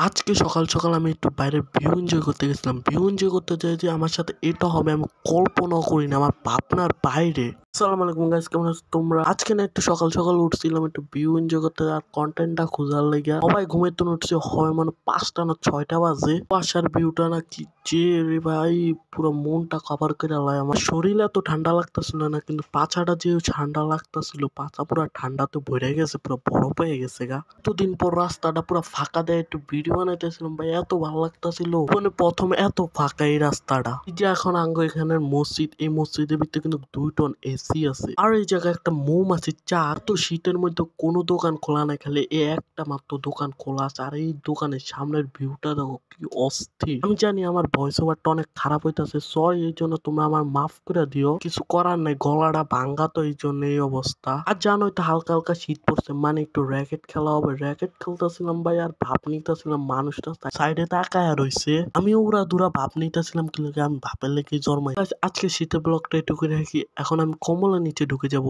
আজকে সকাল সকাল আমি একটু বাইরে ভিউ এনজয় করতে গেছিলাম। ভিউ এনজয় করতে যেয়ে যে আমার সাথে এটা হবে আমি কল্পনাও করিনি, আমার ভাবনার বাইরে। আসসালামু আলাইকুম গাইস, কেমন আছো তোমরা? আজকে না একটু সকাল সকাল উঠছিলাম একটু ভিউ এনজয় করতে আর কন্টেন্টটা খোঁজার লেগে। সবাই ঘুমের তো উঠছে হয় মানে 5টা না 6টা বাজে। বাসার ভিউটা না কি যে রে ভাই, পুরো মনটা কভার করে লাই। আমার শরীরে এত ঠান্ডা লাগতেছিল না, কিন্তু পাছাটা যে ঠান্ডা লাগতেছিল, পাছা পুরো ঠান্ডাতে ভরে গেছে, পুরো বরফ হয়ে গেছে গা। এতদিন পর রাস্তাটা পুরো ফাঁকা দেয় একটু ভিডিও বানাইতেছিলাম ভাই, এত ভালো লাগতেছিল। মানে প্রথমে এত ফাঁকা এই রাস্তাটা। এই যে এখন আঙ্গ এখানের মসজিদ, এই মসজিদের ভিতরে কিন্তু 2 টন এসি আছে। আর এই জায়গায় একটা মৌমাছির চার। তো শীতের মধ্যে কোনো দোকান খোলা নাই, খালি এই একটা মাত্র দোকান খোলা আছে। আর এই দোকানের সামনের ভিউটা দেখো কি অস্থির। আমি জানি আমার ভয়েস ওভারটা অনেক খারাপ হইতাছে, সরি এই জন্য তোমরা আমার মাফ করে দিও। কিছু করার নাই, গলাটা ভাঙ্গা তো এই জন্য এই অবস্থা। আর জানোই তো হালকা হালকা শীত পড়ছে, মানে একটু র্যাকেট খেলা হবে। র্যাকেট খেলতেছিলাম ভাই, আর ভাব নিতেছিলাম মানুষটা সাইডে তাকায় রইছে। আমি ওরা দুরা ভাব নিতেছিলাম, কি লাগে আমি ভাবের লেগে জন্মাই। আজকে শীতের ব্লগটা একটু করে রাখি, এখন আমি কম্বলের নিচে ঢুকে যাব।